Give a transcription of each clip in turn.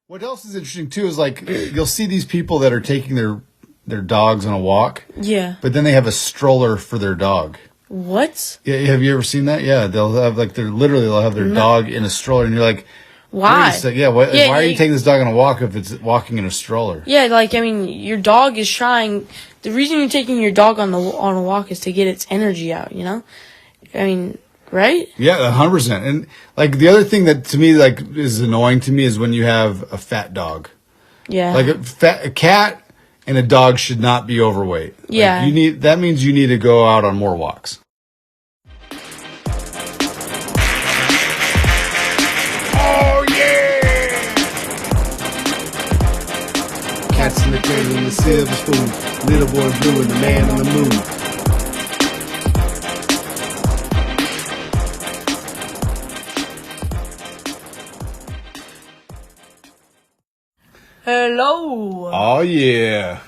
What else is interesting too is like you'll see these people that are taking their dogs on a walk. Yeah. But then they have a stroller for their dog. What? Yeah, have you ever seen that? Yeah, they'll have they'll have their dog in a stroller, and you're like, why? Why are you taking this dog on a walk if it's walking in a stroller? Yeah, your dog is trying. The reason you're taking your dog on a walk is to get its energy out. Right? Yeah, 100%. And like the other thing that to me is annoying to me is when you have a fat dog. Yeah. Like a cat and a dog should not be overweight. Yeah. That means you need to go out on more walks. Oh yeah! Cats in the cradle and the silver spoon. Little boy blue and the man on the moon. Hello. Oh yeah.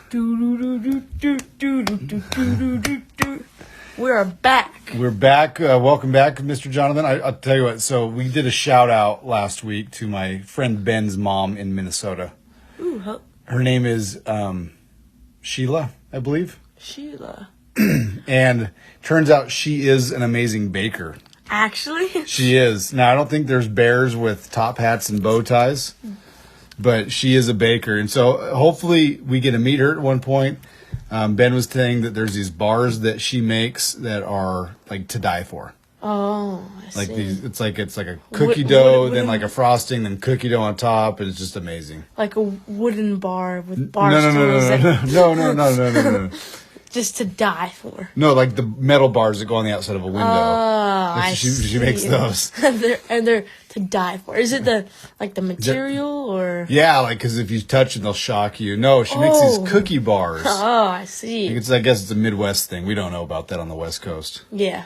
We are back. We're back. Welcome back, Mr. Jonathan. I'll tell you what. So we did a shout out last week to my friend Ben's mom in Minnesota. Ooh, her name is Sheila, I believe. Sheila. And turns out she is an amazing baker. Actually? She is. Now, I don't think there's bears with top hats and bow ties, but she is a baker. And so hopefully we get to meet her at one point. Ben was saying that there's these bars that she makes that are like to die for. Oh, I like see. It's like a cookie dough, then like a frosting, then cookie dough on top, and it's just amazing. Like a wooden bar with bar No. Just to die for. No, like the metal bars that go on the outside of a window. Oh, she makes those. and they're to die for. Is it the material or? Yeah, because if you touch it, they'll shock you. No, she makes these cookie bars. Oh, I see. I guess it's a Midwest thing. We don't know about that on the West Coast. Yeah.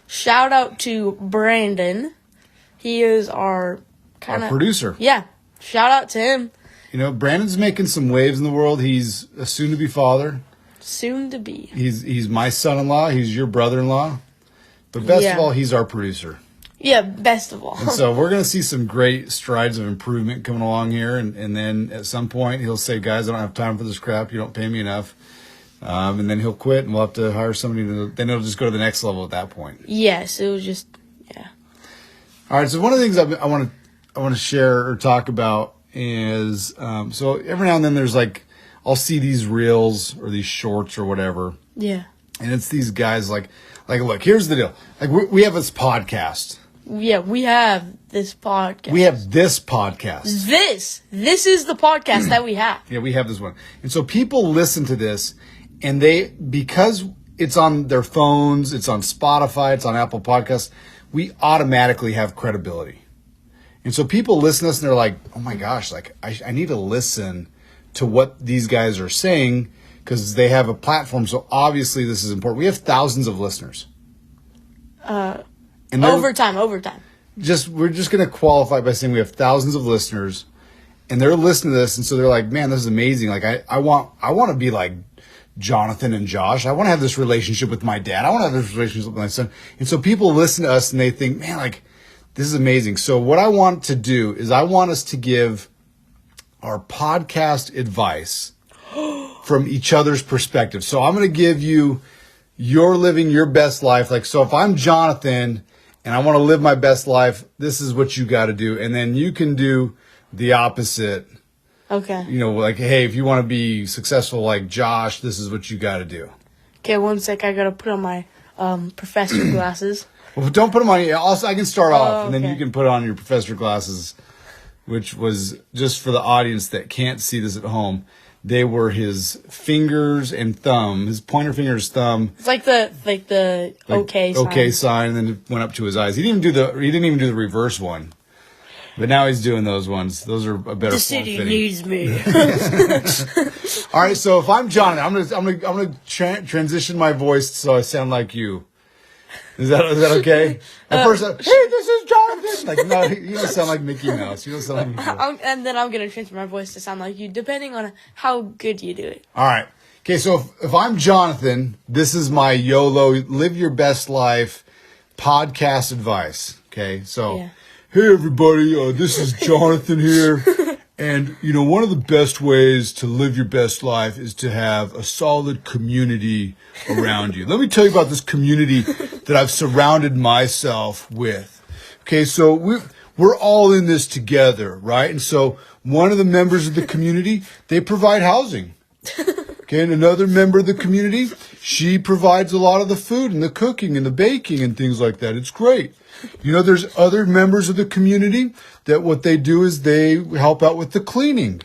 Shout out to Brandon. He is our producer. Yeah. Shout out to him. Brandon's making some waves in the world. He's a soon-to-be father. Soon to be. He's my son-in-law. He's your brother-in-law. But best of all, he's our producer. Yeah, best of all. And so we're going to see some great strides of improvement coming along here. And then at some point, he'll say, guys, I don't have time for this crap. You don't pay me enough. And then he'll quit, and we'll have to hire somebody. Then it'll just go to the next level at that point. Yes, it was just, yeah. All right, so one of the things I want to share or talk about is, so every now and then there's I'll see these reels or these shorts or whatever. Yeah. And it's these guys look, here's the deal. We have this podcast. Yeah, we have this podcast. We have this podcast. This is the podcast that we have. Yeah, we have this one. And so people listen to this, and because it's on their phones, it's on Spotify, it's on Apple Podcasts, we automatically have credibility. And so people listen to us and they're like, oh my gosh, I need to listen to what these guys are saying because they have a platform. So obviously this is important. We have thousands of listeners. And overtime. We're just going to qualify by saying we have thousands of listeners and they're listening to this. And so they're like, man, this is amazing. I want to be like Jonathan and Josh. I want to have this relationship with my dad. I want to have this relationship with my son. And so people listen to us and they think, man, this is amazing. So what I want to do is I want us to give our podcast advice from each other's perspective. So I'm going to give you, you're living your best life. So if I'm Jonathan and I want to live my best life, this is what you got to do. And then you can do the opposite. Okay. Hey, if you want to be successful like Josh, this is what you got to do. Okay, one sec. I got to put on my professor glasses. Well, don't put them on. Also, I can start off, and then okay. you can put on your professor glasses, which was just for the audience that can't see this at home. They were his fingers and thumb, his pointer finger, his thumb. It's like the okay sign. Okay sign, and then it went up to his eyes. He didn't even do the reverse one, but now he's doing those ones. Those are a better. The city needs me. All right, so if I'm Jonathan, I'm gonna transition my voice so I sound like you. Is that okay? At first, hey, this is Jonathan. No, you don't sound like Mickey Mouse. You don't sound like Mickey Mouse. And then I'm gonna transfer my voice to sound like you, depending on how good you do it. All right. Okay, so if I'm Jonathan, this is my YOLO, live your best life podcast advice. Okay, so hey everybody, this is Jonathan here. And, one of the best ways to live your best life is to have a solid community around you. Let me tell you about this community that I've surrounded myself with. Okay, so we're all in this together, right? And so one of the members of the community, they provide housing. Okay, and another member of the community, she provides a lot of the food and the cooking and the baking and things like that. It's great. There's other members of the community that what they do is they help out with the cleaning.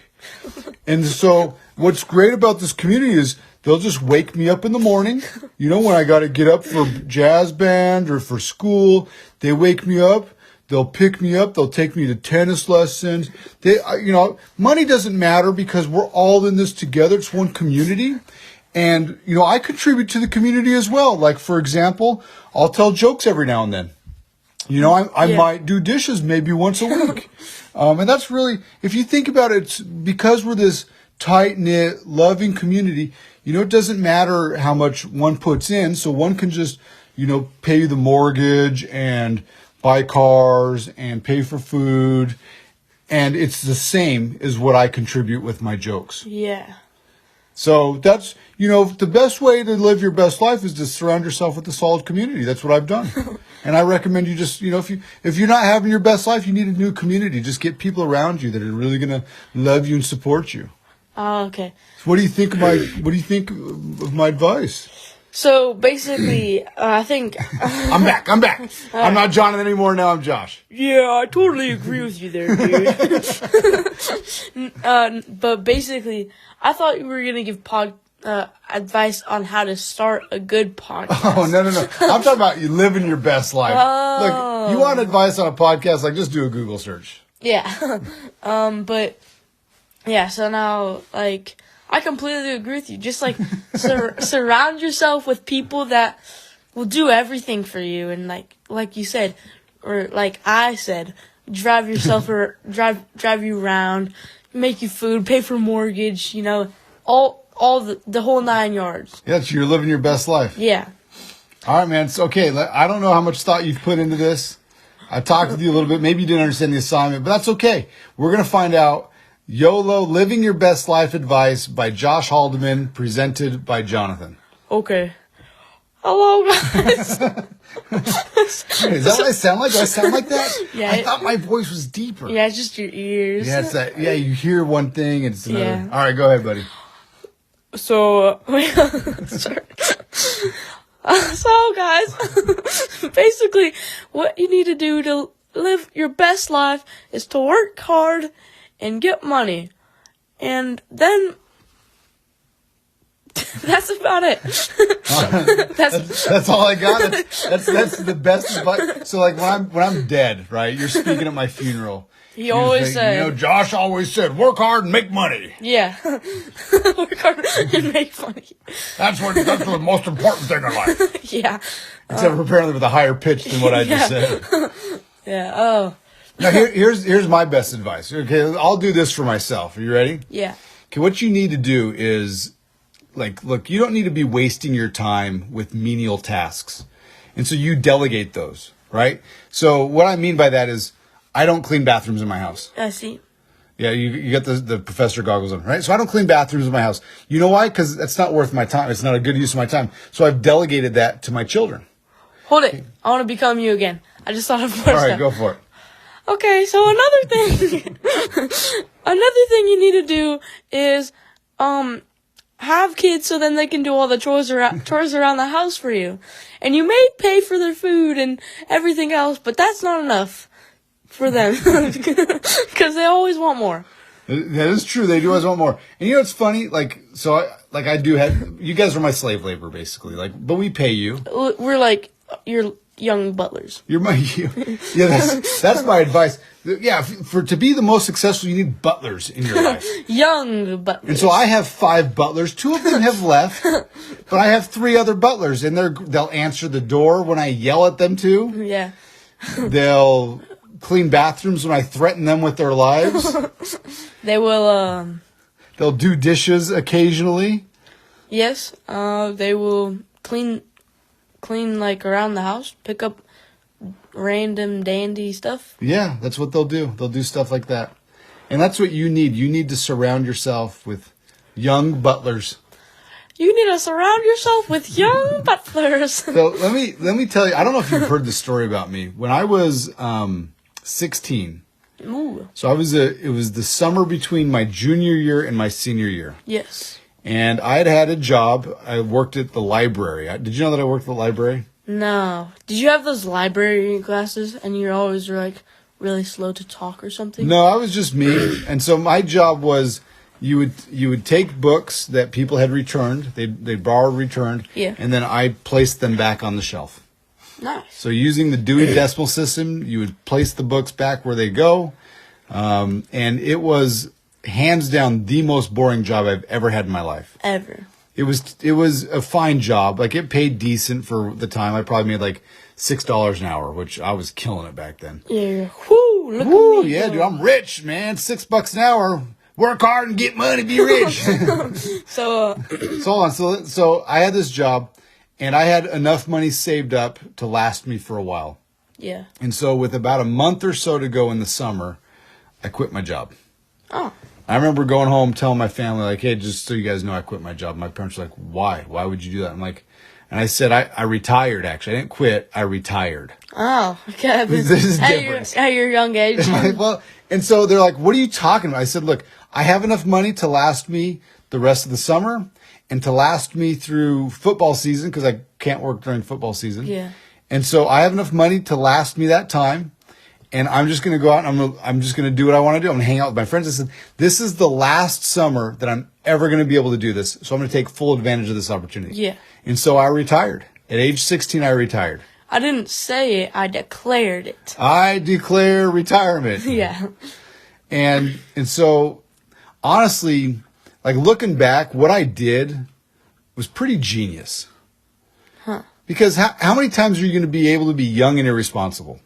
And so what's great about this community is they'll just wake me up in the morning. When I got to get up for jazz band or for school, they wake me up. They'll pick me up. They'll take me to tennis lessons. Money doesn't matter because we're all in this together. It's one community. And, I contribute to the community as well. Like, for example, I'll tell jokes every now and then. I might do dishes maybe once a week. And that's really, if you think about it, it's because we're this tight-knit, loving community, it doesn't matter how much one puts in. So one can just, pay the mortgage and buy cars and pay for food. And it's the same as what I contribute with my jokes. Yeah. So that's, the best way to live your best life is to surround yourself with a solid community. That's what I've done. And I recommend you just, if you're not having your best life, you need a new community. Just get people around you that are really going to love you and support you. Oh, okay. So what do you think of my advice? So basically, I think I'm back. I'm not Jonathan anymore. Now I'm Josh. Yeah, I totally agree with you there, dude. But basically, I thought you were gonna give advice on how to start a good podcast. Oh, no. I'm talking about you living your best life. Oh. Look, you want advice on a podcast, just do a Google search. Yeah. But, yeah, so now, I completely agree with you. Just, surround yourself with people that will do everything for you. And, like you said, or like I said, drive yourself or drive you around, make you food, pay for mortgage, all the whole 9 yards. Yeah, so you're living your best life. Yeah. All right, man. It's okay. I don't know how much thought you've put into this. I talked with you a little bit. Maybe you didn't understand the assignment, but that's okay. We're going to find out. YOLO, Living Your Best Life Advice by Josh Haldeman, presented by Jonathan. Okay. Hello, guys. Wait, is that what I sound like? Do I sound like that? Yeah. I thought my voice was deeper. Yeah, it's just your ears. Yeah, it's that. Yeah, you hear one thing and it's another. Yeah. All right, go ahead, buddy. So, sorry. So, guys, basically, what you need to do to live your best life is to work hard and get money. And then that's about it. That's all I got. That's the best advice. So when I'm dead, right? You're speaking at my funeral. He always said, Josh always said, work hard and make money. Yeah. Work hard and make money. That's the most important thing in life. Yeah. Except for apparently with a higher pitch than what I just said. Yeah. Oh. Now here's my best advice. Okay, I'll do this for myself. Are you ready? Yeah. Okay, what you need to do is look, you don't need to be wasting your time with menial tasks. And so you delegate those, right? So what I mean by that is I don't clean bathrooms in my house. I see. Yeah, you got the professor goggles on, right? So I don't clean bathrooms in my house. You know why? Because that's not worth my time. It's not a good use of my time. So I've delegated that to my children. Hold it. I want to become you again. I just thought of more All right, stuff. go for it. Okay, so another thing you need to do is have kids so then they can do all the chores around the house for you. And you may pay for their food and everything else, but that's not enough for them because they always want more. That is true. They do always want more. And you know what's funny? I do have, you guys are my slave labor basically, but we pay you. We're like your young butlers. Yeah, that's my advice. Yeah, to be the most successful, you need butlers in your life. Young butlers. And so I have 5 butlers. 2 of them have left, but I have 3 other butlers, and they'll answer the door when I yell at them to. Yeah. They'll clean bathrooms when I threaten them with their lives. They will. They'll do dishes occasionally. Yes. They will clean around the house, pick up random dandy stuff. Yeah, that's what they'll do. They'll do stuff like that. And that's what you need. You need to surround yourself with young butlers. You need to surround yourself with young butlers. So let me tell you, I don't know if you've heard this story about me. When I was 16, Ooh. so it was the summer between my junior year and my senior year. Yes. And I had a job. I worked at the library. Did you know that I worked at the library? No. Did you have those library classes and you're always like really slow to talk or something? No, I was just me. And so my job was you would take books that people had returned, they borrowed, returned, Yeah. and then I placed them back on the shelf. Nice. So using the Dewey Decimal System, you would place the books back where they go. And it was hands down the most boring job I've ever had in my life. Ever. It was a fine job. Like, it paid decent for the time. I probably made like $6 an hour, which I was killing it back then. Yeah. Whoo! Look Woo, at me. yeah, dude, I'm rich, man. $6 an hour. Work hard and get money, be rich. So, So hold on. So I had this job, and I had enough money saved up to last me for a while. yeah. And so with about a month or so to go in the summer, I quit my job. Oh. I remember going home telling my family, like, hey, just so you guys know, I quit my job. My parents were like, why? Why would you do that? I'm like, and I said, I retired, actually. I didn't quit. I retired. Oh, okay. This is at different. At your young age. Well, and so they're like, what are you talking about? I said, look, I have enough money to last me the rest of the summer and to last me through football season, because I can't work during football season. Yeah. And so I have enough money to last me that time. And I'm just going to go out and I'm just going to do what I want to do. I'm going to hang out with my friends. I said, this is the last summer that I'm ever going to be able to do this. So I'm going to take full advantage of this opportunity. Yeah. And so I retired. At age 16, I retired. I didn't say it. I declared it. I declare retirement. Yeah. And so, honestly, like, looking back, what I did was pretty genius. Huh. Because how many times are you going to be able to be young and irresponsible?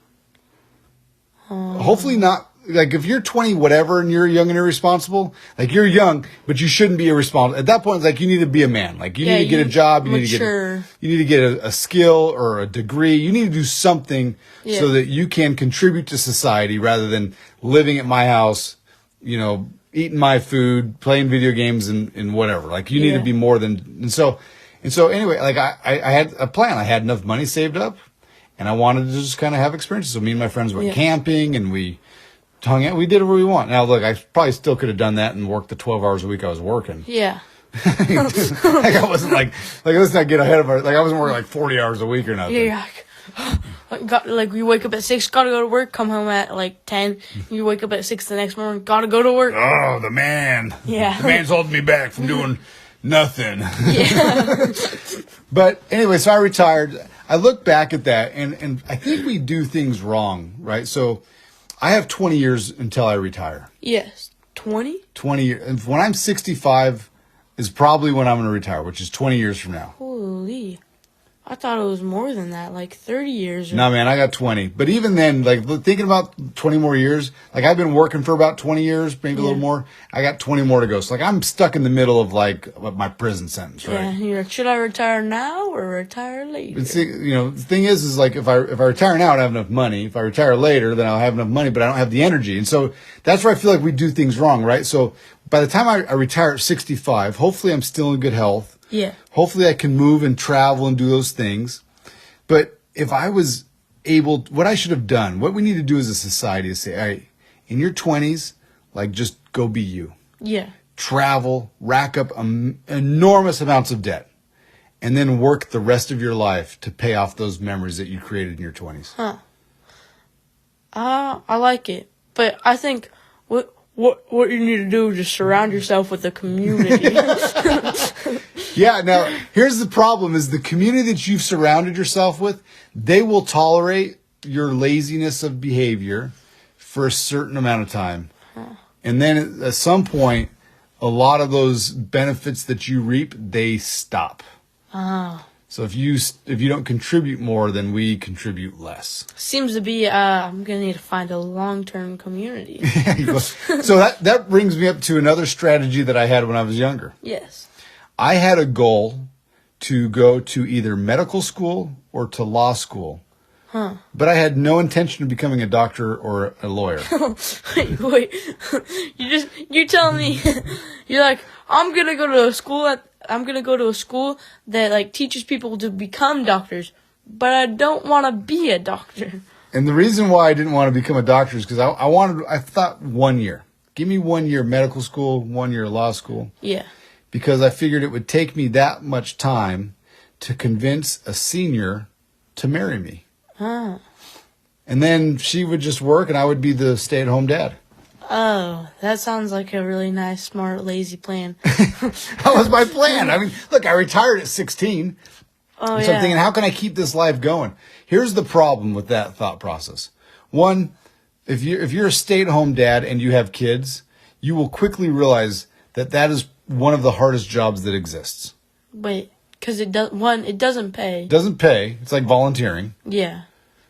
Hopefully not. Like, if you're 20 whatever and you're young and irresponsible, like, you're young, but you shouldn't be irresponsible. At that point, it's like, you need to be a man. Like, you need to get a job. You need to get a skill or a degree. You need to do something so that you can contribute to society rather than living at my house, you know, eating my food, playing video games and whatever. Like, you need to be more than, and so anyway, like, I had a plan. I had enough money saved up and I wanted to just kind of have experiences. So me and my friends went camping and we hung out. We did what we want. Now, look, I probably still could have done that and worked the 12 hours a week I was working. Yeah. Like, I wasn't like, let's not get ahead of our, like, I wasn't working like 40 hours a week or nothing. Yeah. Like, we wake up at 6, gotta go to work, come home at like 10. You wake up at 6 the next morning, gotta go to work. Oh, the man. Yeah. The man's holding me back from doing nothing. Yeah. But anyway, so I retired. I look back at that and I think we do things wrong, right? So I have 20 years until I retire. Yes. 20? 20 years. When I'm 65 is probably when I'm going to retire, which is 20 years from now. Holy. I thought it was more than that, like 30 years. No, man, I got 20. But even then, like, thinking about 20 more years, like, I've been working for about 20 years, maybe a little more. I got 20 more to go. So, like, I'm stuck in the middle of, like, my prison sentence, right? Yeah, you're like, should I retire now or retire later? But see, you know, the thing is like, if I retire now, I don't have enough money. If I retire later, then I'll have enough money, but I don't have the energy. And so that's where I feel like we do things wrong, right? So by the time I retire at 65, hopefully I'm still in good health. Yeah. Hopefully I can move and travel and do those things. But if I was able, what I should have done, what we need to do as a society is say, all right, in your 20s, like, just go be you. Yeah. Travel, rack up enormous amounts of debt, and then work the rest of your life to pay off those memories that you created in your 20s. Huh. I like it. But I think what you need to do is just surround yourself with a community. Yeah, now, here's the problem, is the community that you've surrounded yourself with, they will tolerate your laziness of behavior for a certain amount of time. And then at some point, a lot of those benefits that you reap, they stop. Oh. So if you don't contribute more, then we contribute less. Seems to be, I'm going to need to find a long-term community. So that brings me up to another strategy that I had when I was younger. Yes. I had a goal to go to either medical school or to law school But I had no intention of becoming a doctor or a lawyer. wait. You're telling me, you're like, I'm gonna go to a school that like teaches people to become doctors, but I don't want to be a doctor. And the reason why I didn't want to become a doctor is because I thought 1 year. Give me 1 year medical school, 1 year law school. Yeah. Because I figured it would take me that much time to convince a senior to marry me. Huh. And then she would just work and I would be the stay-at-home dad. Oh, that sounds like a really nice, smart, lazy plan. That was my plan. I mean, look, I retired at 16. Oh, And yeah. so I'm thinking, how can I keep this life going? Here's the problem with that thought process. One, if you're a stay-at-home dad and you have kids, you will quickly realize that is one of the hardest jobs that exists. Wait, because it doesn't pay. It doesn't pay. It's like volunteering. Yeah.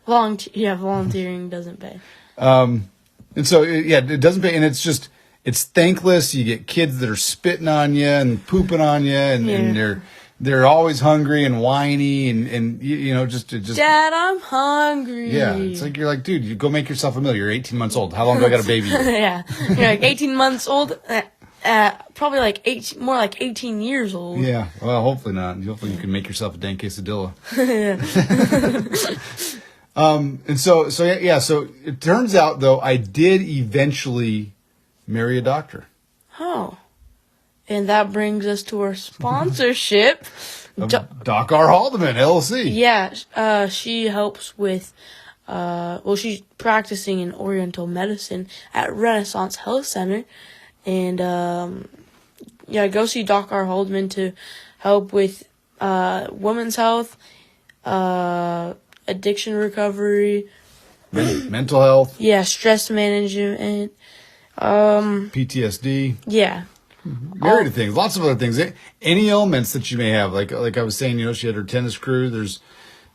Volunteering doesn't pay. And so, it doesn't pay. And it's thankless. You get kids that are spitting on you and pooping on you and they're always hungry and whiny and you know, just Dad, I'm hungry. Yeah, it's like you're like, dude, you go make yourself a meal. You're 18 months old. How long do I got a baby? Yeah, you're like 18 months old. Probably like 18, more like 18 years old. Yeah, well, hopefully not. Hopefully you can make yourself a dang quesadilla. And so it turns out though I did eventually marry a doctor. Oh. And that brings us to our sponsorship. Doc R. Haldeman, LLC. Yeah, she helps with, she's practicing in Oriental medicine at Renaissance Health Center. And, go see Doc R. Haldeman to help with, women's health, addiction recovery. Mental health. Yeah, stress management. PTSD. Yeah. Myriad of things, lots of other things. Any ailments that you may have, like I was saying, you know, she had her tennis crew. There's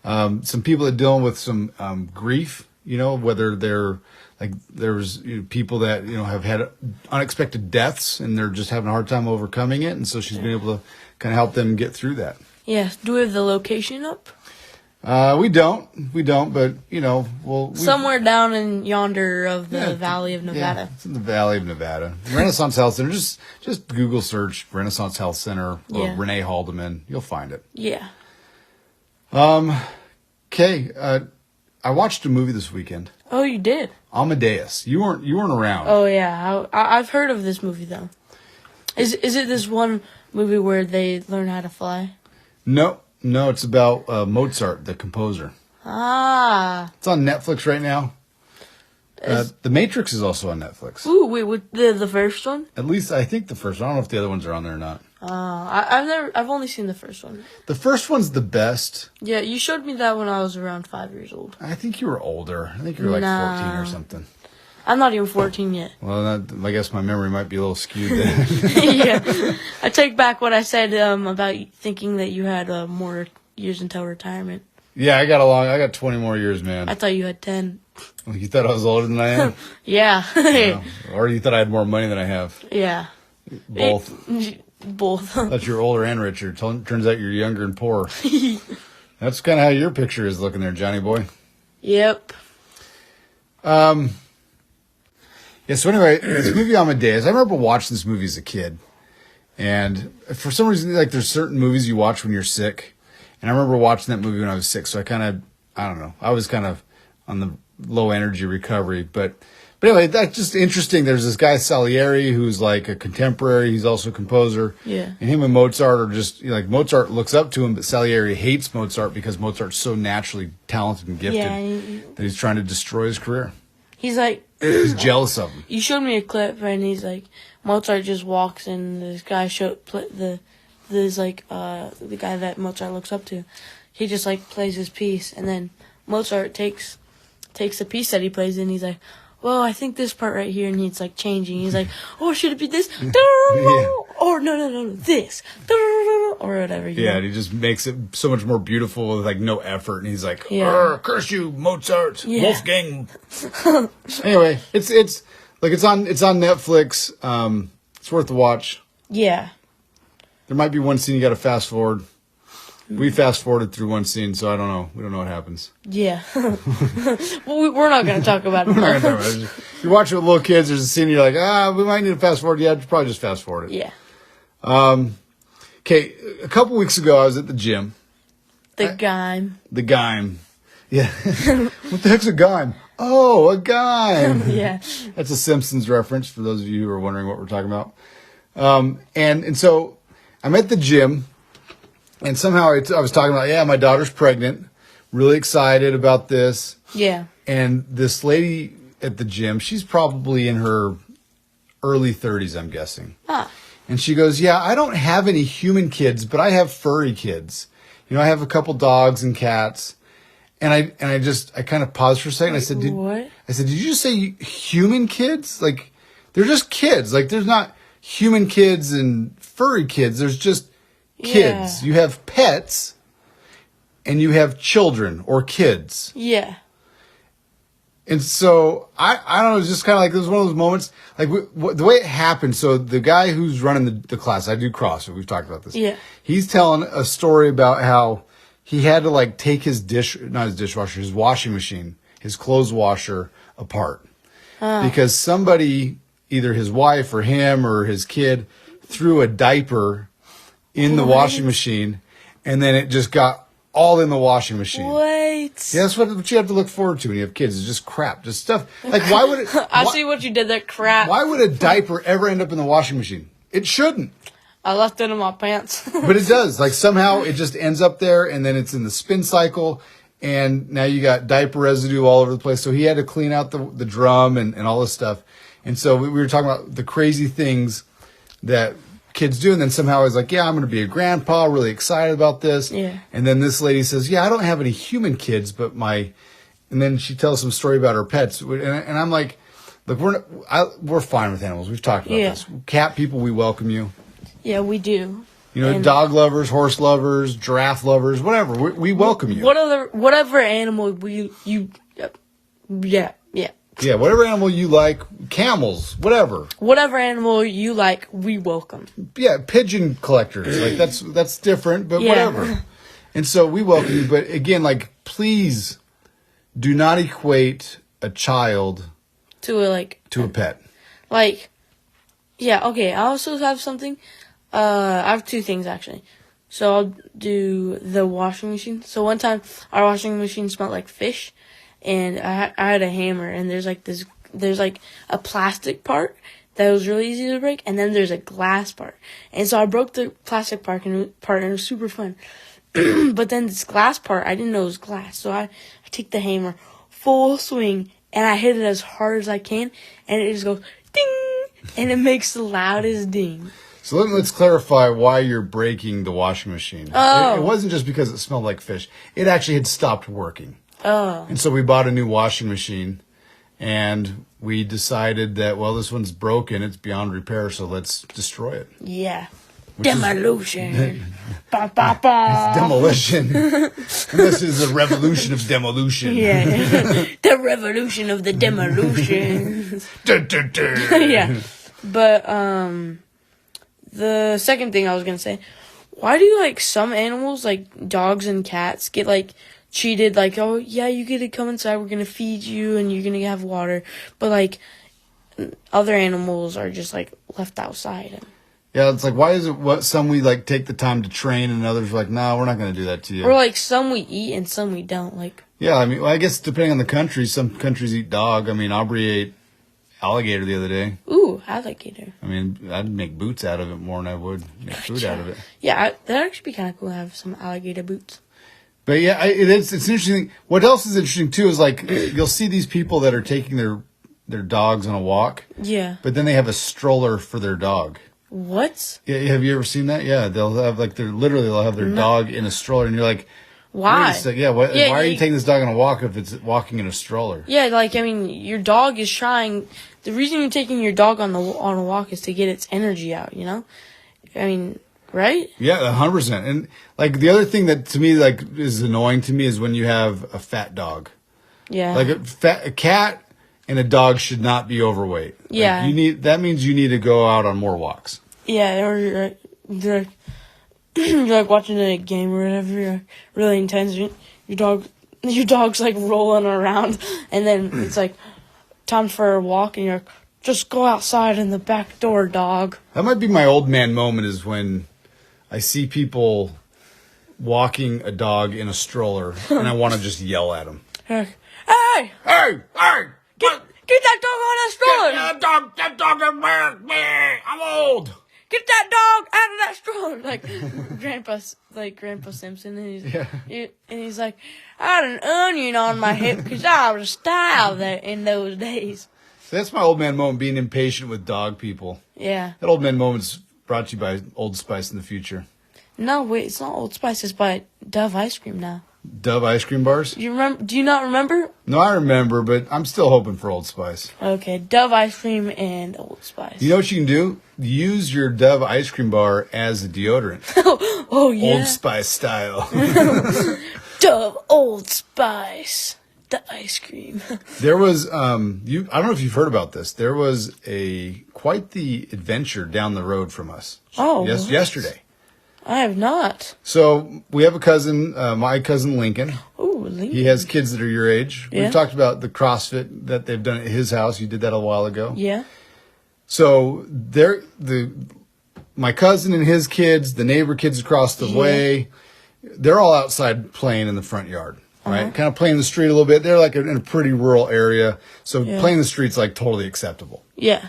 some people that are dealing with some grief, you know, whether they're like there's people that you know have had unexpected deaths and they're just having a hard time overcoming it, and so she's been able to kind of help them get through that. Yeah. Do we have the location up? We don't, but you know, somewhere down in yonder of the Valley of Nevada. Yeah, it's in the Valley of Nevada. Renaissance Health Center. Just Google search Renaissance Health Center or Renee Haldeman. You'll find it. Yeah. Okay. I watched a movie this weekend. Oh, you did? Amadeus. You weren't around. Oh yeah, I've heard of this movie though. Is it this one movie where they learn how to fly? No, it's about Mozart, the composer. Ah. It's on Netflix right now. The Matrix is also on Netflix. Ooh, wait, with the first one? At least I think the first one. I don't know if the other ones are on there or not. I've only seen the first one. The first one's the best. Yeah, you showed me that when I was around 5 years old. I think you were older. I think you were like 14 or something. I'm not even 14 yet. Well, I guess my memory might be a little skewed then. Yeah. I take back what I said about thinking that you had more years until retirement. Yeah, I got 20 more years, man. I thought you had 10. You thought I was older than I am? Yeah. Or you thought I had more money than I have? Yeah. Both. Both. Thought you were older and richer. Turns out you're younger and poorer. That's kind of how your picture is looking there, Johnny boy. Yep. Yeah, so anyway, this movie Amadeus, I remember watching this movie as a kid. And for some reason, like there's certain movies you watch when you're sick. And I remember watching that movie when I was sick. So I don't know. I was kind of on the low energy recovery. But anyway, that's just interesting. There's this guy Salieri who's like a contemporary. He's also a composer. Yeah. And him and Mozart are just like Mozart looks up to him, but Salieri hates Mozart because Mozart's so naturally talented and gifted that he's trying to destroy his career. He's like... He's jealous of him. You showed me a clip and he's like, Mozart just walks and this guy the guy that Mozart looks up to. He just like plays his piece and then Mozart takes the piece that he plays and he's like, well, I think this part right here needs like changing. He's like, oh, should it be this? Or no, this. Or whatever. Yeah, and he just makes it so much more beautiful with like no effort. And he's like, curse you, Mozart, Wolfgang. Anyway, it's on Netflix. It's worth the watch. Yeah. There might be one scene you got to fast forward. We fast forwarded through one scene, so I don't know. We don't know what happens. Yeah. Well, we're not going to talk about it. If you watch it with little kids, there's a scene you're like, we might need to fast forward. Yeah, probably just fast forward it. Yeah. Okay, a couple weeks ago, I was at the gym. The Gime. The Gime. Yeah. What the heck's a Gime? Oh, a Gime. Yeah. That's a Simpsons reference for those of you who are wondering what we're talking about. And so I'm at the gym, and somehow I was talking about, my daughter's pregnant. Really excited about this. Yeah. And this lady at the gym, she's probably in her early 30s, I'm guessing. Ah. And she goes, yeah, I don't have any human kids, but I have furry kids. I have a couple dogs and cats. And I kind of paused for a second. I said, what? Did you just say human kids? Like, they're just kids. Like, there's not human kids and furry kids. There's just kids. Yeah. You have pets and you have children or kids. Yeah. And so, I don't know, it's just kind of like, it was one of those moments, like, the way it happened, so the guy who's running the class, I do CrossFit, we've talked about this. Yeah. He's telling a story about how he had to, like, take his washing machine, his clothes washer apart. Because somebody, either his wife or him or his kid, threw a diaper in the washing machine, and then it just got all in the washing machine. What? Yeah, that's what you have to look forward to when you have kids. It's just crap. Just stuff. Like, why would it... I see what you did there, crap. Why would a diaper ever end up in the washing machine? It shouldn't. I left it in my pants. But it does. Like, somehow it just ends up there, and then it's in the spin cycle, and now you got diaper residue all over the place. So he had to clean out the drum and all this stuff. And so we were talking about the crazy things that kids do, and then somehow I was like, I'm going to be a grandpa, really excited about this. Yeah. And then this lady says, I don't have any human kids, but and then she tells some story about her pets, and I'm like, look, we're fine with animals. We've talked about this. Cat people, we welcome you. Yeah, we do. Dog lovers, horse lovers, giraffe lovers, whatever. We welcome you. Whatever animal Yeah, whatever animal you like, camels, whatever. Whatever animal you like, we welcome. Yeah, pigeon collectors, like that's different, but whatever. And so we welcome you, but again, like, please do not equate a child to a pet. Like, yeah, okay. I also have something. I have two things actually. So I'll do the washing machine. So one time our washing machine smelled like fish. And I had a hammer, and there's a plastic part that was really easy to break, and then there's a glass part. And so I broke the plastic part, and it was super fun. But then this glass part, I didn't know it was glass. So I take the hammer, full swing, and I hit it as hard as I can, and it just goes ding, and it makes the loudest ding. So let's clarify why you're breaking the washing machine. Oh. It wasn't just because it smelled like fish. It actually had stopped working. Oh. And so we bought a new washing machine, and we decided that, this one's broken. It's beyond repair, so let's destroy it. Yeah. Demolition. Ba, ba, ba. It's demolition. This is a revolution of demolition. Yeah. The revolution of the demolition. Yeah. But, the second thing I was going to say, why do, some animals, like dogs and cats, get, cheated, you get to come inside, we're gonna feed you and you're gonna have water, but other animals are just left outside. Yeah, it's like, why is it some we take the time to train and others are no, we're not gonna do that to you. Or some we eat and some we don't. Yeah, I mean, I guess depending on the country, some countries eat dog. I mean, Aubrey ate alligator the other day. Ooh, alligator. I mean, I'd make boots out of it more than I would make food out of it. Yeah, that'd actually be kind of cool to have some alligator boots. But yeah, it's interesting. What else is interesting too is you'll see these people that are taking their dogs on a walk. Yeah. But then they have a stroller for their dog. What? Yeah, have you ever seen that? Yeah, they'll have they'll have their dog in a stroller, and you're like, why? Why are you taking this dog on a walk if it's walking in a stroller? Yeah, your dog is trying. The reason you're taking your dog on a walk is to get its energy out. Right? Yeah, 100%. And the other thing that to me is annoying to me is when you have a fat dog. Yeah. A cat and a dog should not be overweight. Yeah. That means you need to go out on more walks. Yeah, or you're like watching a game or whatever, you're really intense. Your dog's like rolling around, and then it's like time for a walk, and you're like, just go outside in the back door, dog. That might be my old man moment, is when I see people walking a dog in a stroller, and I want to just yell at them. You're like, hey! Hey! Hey! Get that dog out of that stroller! That dog embarrassed me! I'm old! Get that dog out of that stroller! Grandpa Simpson, and he's like, I had an onion on my hip because I was a style in those days. So that's my old man moment, being impatient with dog people. Yeah. That old man moment's brought to you by Old Spice in the future. No, wait, it's not Old Spice. It's by Dove ice cream now. Dove ice cream bars? You remember? Do you not remember? No, I remember, but I'm still hoping for Old Spice. Okay, Dove ice cream and Old Spice. You know what you can do? Use your Dove ice cream bar as a deodorant. Oh, yeah. Old Spice style. Dove Old Spice. The ice cream. There was, I don't know if you've heard about this. There was quite the adventure down the road from us. Oh. Yes, yesterday. I have not. So we have a cousin, my cousin Lincoln. Ooh, Lincoln. He has kids that are your age. Yeah. We've talked about the CrossFit that they've done at his house. You did that a while ago. Yeah. So my cousin and his kids, the neighbor kids across the way, they're all outside playing in the front yard, right? Kind of playing the street a little bit. They're like in a pretty rural area. So playing the street's like totally acceptable. Yeah.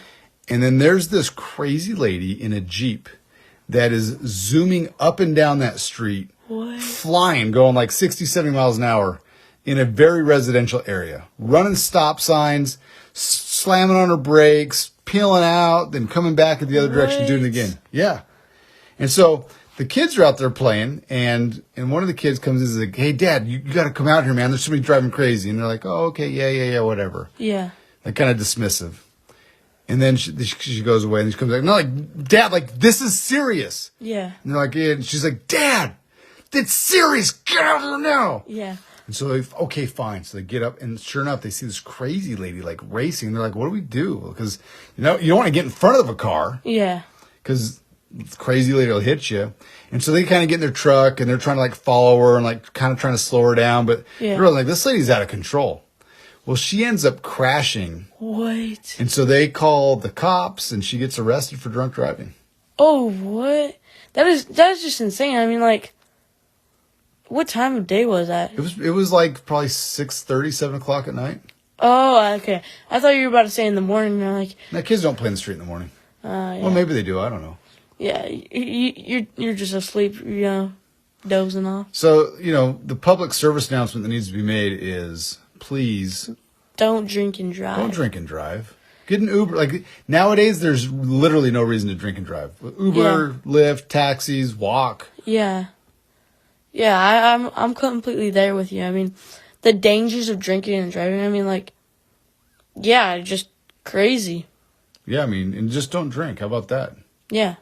And then there's this crazy lady in a Jeep that is zooming up and down that street, flying, going like 60, 70 miles an hour in a very residential area, running stop signs, slamming on her brakes, peeling out, then coming back in the other direction, doing it again. Yeah. And so the kids are out there playing, and one of the kids comes in and is like, hey, Dad, you got to come out here, man. There's somebody driving crazy. And they're like, oh, okay, yeah, whatever. Yeah. Like kind of dismissive. And then she goes away, and she comes back. No, like, Dad, like, this is serious. Yeah. And they're like, yeah. And she's like, Dad, that's serious. Get out of here now. Yeah. And so okay, fine. So they get up, and sure enough, they see this crazy lady like racing. They're like, what do we do? Because you don't want to get in front of a car. Yeah. Because the crazy lady will hit you. And so they kind of get in their truck, and they're trying to like follow her and like kind of trying to slow her down. But they're like, this lady's out of control. Well, she ends up crashing. What? And so they call the cops, and she gets arrested for drunk driving. Oh, what? That is just insane. I mean, like, what time of day was that? It was like probably 6:30, 7 o'clock at night. Oh, okay. I thought you were about to say in the morning. You're like, Now, kids don't play in the street in the morning. yeah. Well, maybe they do. I don't know. Yeah, you're just asleep, dozing off. So, the public service announcement that needs to be made is, please don't drink and drive. Don't drink and drive. Get an Uber. Like nowadays, there's literally no reason to drink and drive. Uber, Lyft, taxis, walk. Yeah. Yeah, I'm completely there with you. I mean, the dangers of drinking and driving. I mean, like, yeah, just crazy. Yeah, I mean, and just don't drink. How about that? Yeah.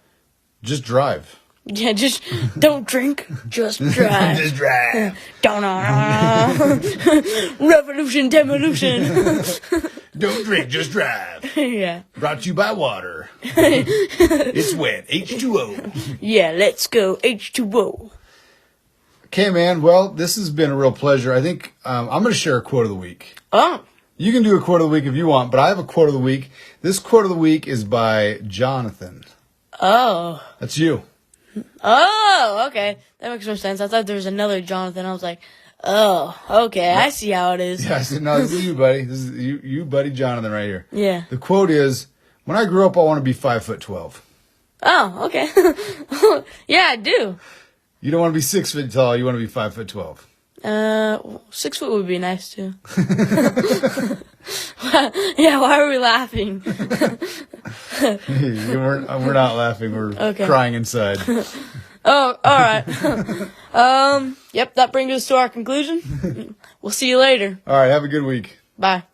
Just drive. Yeah, just don't drink, just drive. Just drive. Revolution, demolition. Don't drink, just drive. Yeah. Brought to you by water. It's wet. H2O. Yeah, let's go. H2O. Okay, man. Well, this has been a real pleasure. I think I'm going to share a quote of the week. Oh. You can do a quote of the week if you want, but I have a quote of the week. This quote of the week is by Jonathan. Oh. That's you. Oh, okay. That makes more sense. I thought there was another Jonathan. I was like, oh, okay. I see how it is. Yeah, I said, no, this is you, buddy. This is you, buddy Jonathan, right here. Yeah. The quote is, when I grow up, I want to be 5'12". Oh, okay. Yeah, I do. You don't want to be 6 foot tall. You want to be 5'12". 6 foot would be nice too. Yeah, why are we laughing? We're not laughing. We're crying inside. Oh, all right. Yep, that brings us to our conclusion. We'll see you later. All right, have a good week. Bye.